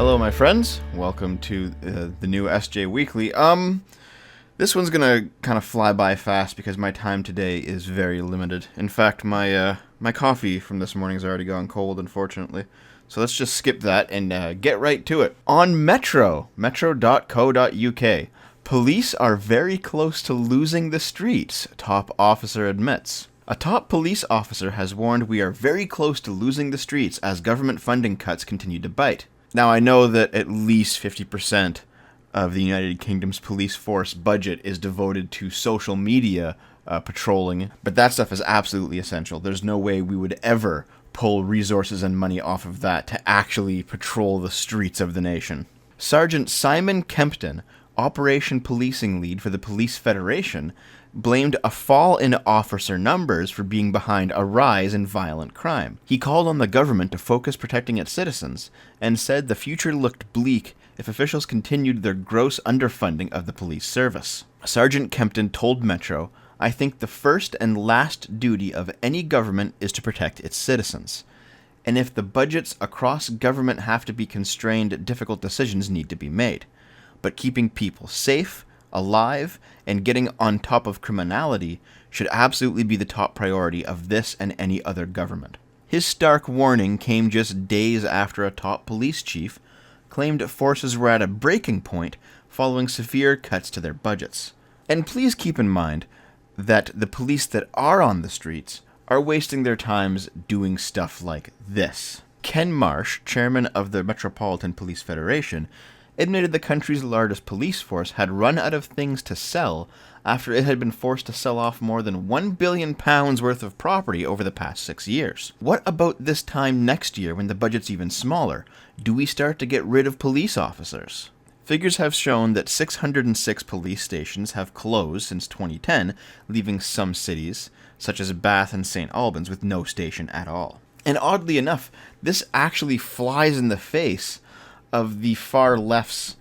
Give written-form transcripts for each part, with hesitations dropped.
Hello, my friends. Welcome to the new SJ Weekly. This one's gonna kind of fly by fast because my time today is very limited. In fact, my coffee from this morning has already gone cold, unfortunately. So let's just skip that and get right to it. On metro.co.uk, police are very close to losing the streets, top officer admits. A top police officer has warned we are very close to losing the streets as government funding cuts continue to bite. Now, I know that at least 50% of the United Kingdom's police force budget is devoted to social media patrolling, but that stuff is absolutely essential. There's no way we would ever pull resources and money off of that to actually patrol the streets of the nation. Sergeant Simon Kempton, Operation Policing Lead for the Police Federation, blamed a fall in officer numbers for being behind a rise in violent crime. He called on the government to focus protecting its citizens, and said the future looked bleak if officials continued their gross underfunding of the police service. Sergeant Kempton told Metro, "I think the first and last duty of any government is to protect its citizens. And if the budgets across government have to be constrained, difficult decisions need to be made. But keeping people safe, alive, and getting on top of criminality should absolutely be the top priority of this and any other government." His stark warning came just days after a top police chief claimed forces were at a breaking point following severe cuts to their budgets. And please keep in mind that the police that are on the streets are wasting their times doing stuff like this. Ken Marsh, chairman of the Metropolitan Police Federation, admitted the country's largest police force had run out of things to sell after it had been forced to sell off more than £1 billion worth of property over the past 6 years. What about this time next year when the budget's even smaller? Do we start to get rid of police officers? Figures have shown that 606 police stations have closed since 2010, leaving some cities, such as Bath and St. Albans, with no station at all. And oddly enough, this actually flies in the face of the far left's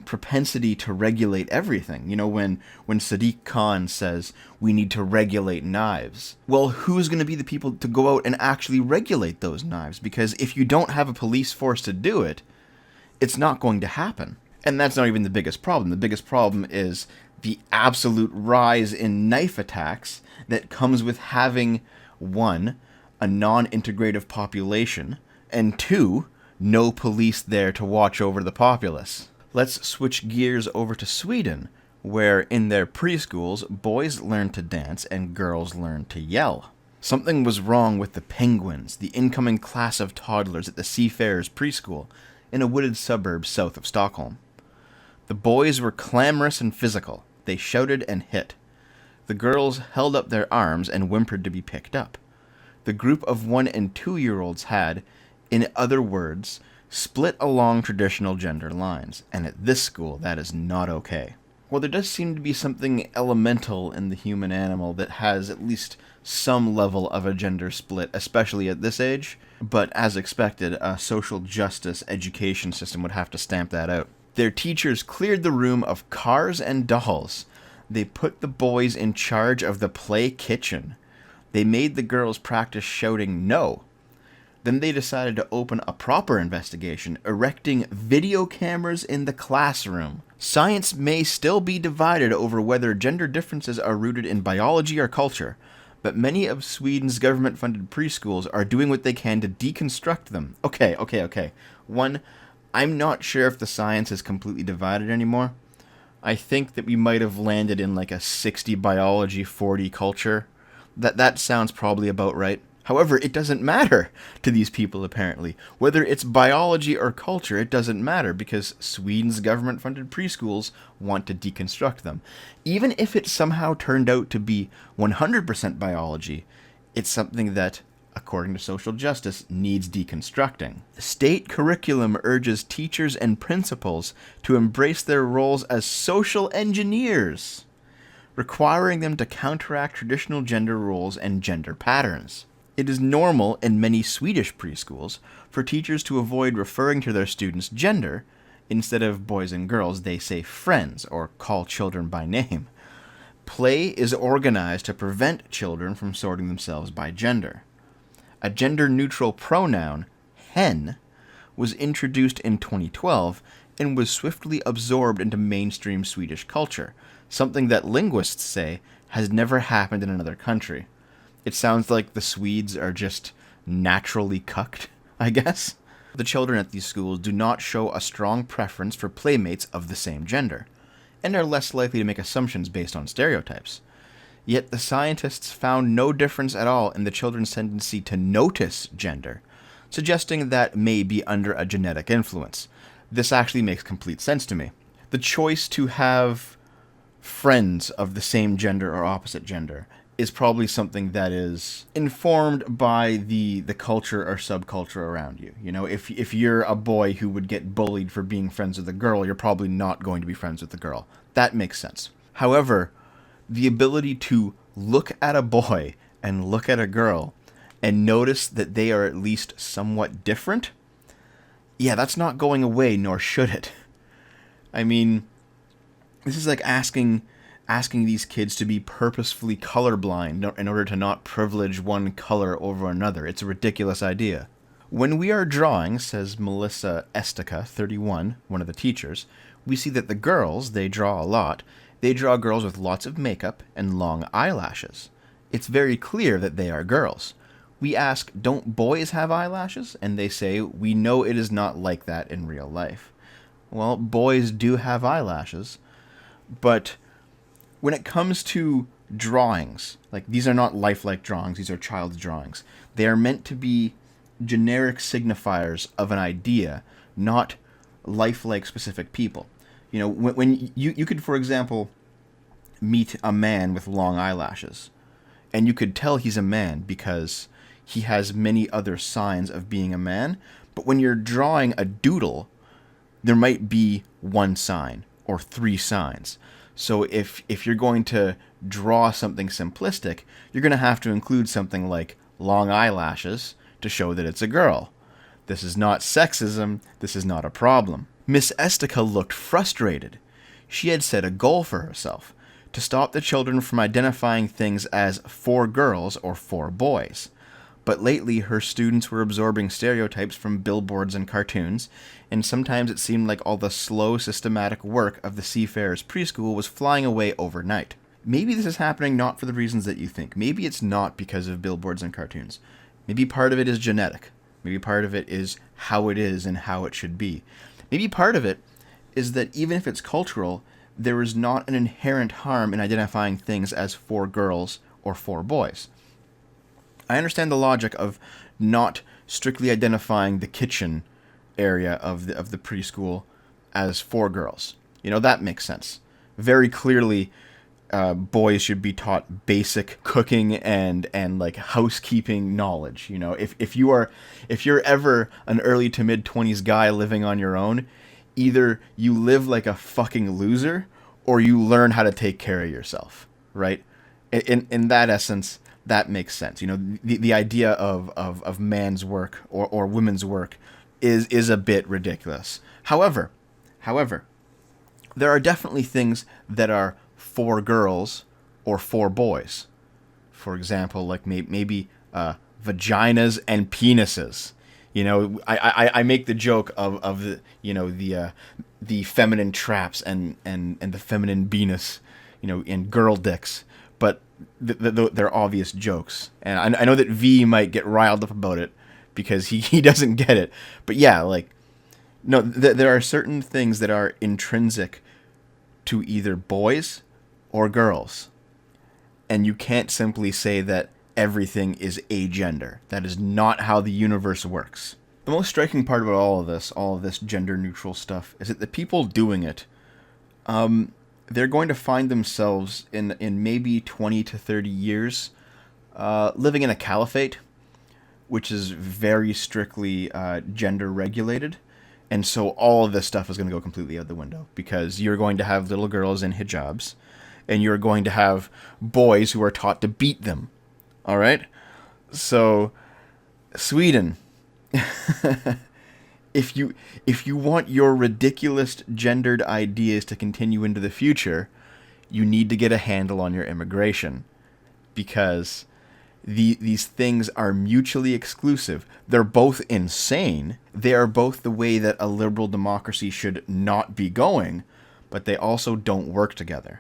propensity to regulate everything. You know, when Sadiq Khan says we need to regulate knives, well, who's going to be the people to go out and actually regulate those knives? Because if you don't have a police force to do it, it's not going to happen. And that's not even the biggest problem. The biggest problem is the absolute rise in knife attacks that comes with having, one, a non-integrative population, and two, no police there to watch over the populace. Let's switch gears over to Sweden, where in their preschools, boys learn to dance and girls learn to yell. Something was wrong with the Penguins, the incoming class of toddlers at the Seafarers preschool in a wooded suburb south of Stockholm. The boys were clamorous and physical. They shouted and hit. The girls held up their arms and whimpered to be picked up. The group of 1- and 2-year-olds had, in other words, split along traditional gender lines, and at this school that is not okay. Well, there does seem to be something elemental in the human animal that has at least some level of a gender split, especially at this age, but as expected, a social justice education system would have to stamp that out. Their teachers cleared the room of cars and dolls. They put the boys in charge of the play kitchen. They made the girls practice shouting no. Then they decided to open a proper investigation, erecting video cameras in the classroom. Science may still be divided over whether gender differences are rooted in biology or culture, but many of Sweden's government-funded preschools are doing what they can to deconstruct them. Okay. One, I'm not sure if the science is completely divided anymore. I think that we might have landed in like a 60 biology, 40 culture. That sounds probably about right. However, it doesn't matter to these people, apparently. Whether it's biology or culture, it doesn't matter because Sweden's government-funded preschools want to deconstruct them. Even if it somehow turned out to be 100% biology, it's something that, according to social justice, needs deconstructing. State curriculum urges teachers and principals to embrace their roles as social engineers, requiring them to counteract traditional gender roles and gender patterns. It is normal in many Swedish preschools for teachers to avoid referring to their students' gender. Instead of boys and girls, they say friends or call children by name. Play is organized to prevent children from sorting themselves by gender. A gender-neutral pronoun, hen, was introduced in 2012 and was swiftly absorbed into mainstream Swedish culture, something that linguists say has never happened in another country. It sounds like the Swedes are just naturally cucked, I guess. The children at these schools do not show a strong preference for playmates of the same gender, and are less likely to make assumptions based on stereotypes. Yet the scientists found no difference at all in the children's tendency to notice gender, suggesting that may be under a genetic influence. This actually makes complete sense to me. The choice to have friends of the same gender or opposite gender is probably something that is informed by the culture or subculture around you. You know, if you're a boy who would get bullied for being friends with a girl, you're probably not going to be friends with the girl. That makes sense. However, the ability to look at a boy and look at a girl and notice that they are at least somewhat different, yeah, that's not going away, nor should it. I mean, this is like asking these kids to be purposefully colorblind in order to not privilege one color over another. It's a ridiculous idea. When we are drawing, says Melissa Estica, 31, one of the teachers, we see that the girls, they draw a lot. They draw girls with lots of makeup and long eyelashes. It's very clear that they are girls. We ask, don't boys have eyelashes? And they say, we know it is not like that in real life. Well, boys do have eyelashes, but when it comes to drawings, like these are not lifelike drawings, these are child's drawings. They are meant to be generic signifiers of an idea, not lifelike specific people. You know, when you could, for example, meet a man with long eyelashes, and you could tell he's a man because he has many other signs of being a man, but when you're drawing a doodle, there might be one sign or three signs. So if you're going to draw something simplistic, you're going to have to include something like long eyelashes to show that it's a girl. This is not sexism. This is not a problem. Miss Estica looked frustrated. She had set a goal for herself, to stop the children from identifying things as for girls or for boys. But lately, her students were absorbing stereotypes from billboards and cartoons, and sometimes it seemed like all the slow, systematic work of the Seafarers preschool was flying away overnight. Maybe this is happening not for the reasons that you think. Maybe it's not because of billboards and cartoons. Maybe part of it is genetic. Maybe part of it is how it is and how it should be. Maybe part of it is that even if it's cultural, there is not an inherent harm in identifying things as for girls or for boys. I understand the logic of not strictly identifying the kitchen area of the preschool as for girls. You know, that makes sense. Very clearly, boys should be taught basic cooking and like housekeeping knowledge. You know, if you're ever an early to mid 20s guy living on your own, either you live like a fucking loser or you learn how to take care of yourself, right? In that essence, that makes sense. You know, the idea of man's work or women's work is a bit ridiculous. However, there are definitely things that are for girls or for boys. For example, like maybe vaginas and penises. You know, I make the joke of the, you know, the feminine traps and the feminine penis, you know, in girl dicks, but they're obvious jokes. And I know that V might get riled up about it because he doesn't get it. But yeah, like, no, there are certain things that are intrinsic to either boys or girls. And you can't simply say that everything is agender. That is not how the universe works. The most striking part about all of this gender-neutral stuff, is that the people doing it, they're going to find themselves in maybe 20 to 30 years living in a caliphate, which is very strictly gender-regulated. And so all of this stuff is going to go completely out the window, because you're going to have little girls in hijabs, and you're going to have boys who are taught to beat them. All right? So, Sweden, if you want your ridiculous gendered ideas to continue into the future, you need to get a handle on your immigration, because These things are mutually exclusive. They're both insane. They are both the way that a liberal democracy should not be going, but they also don't work together.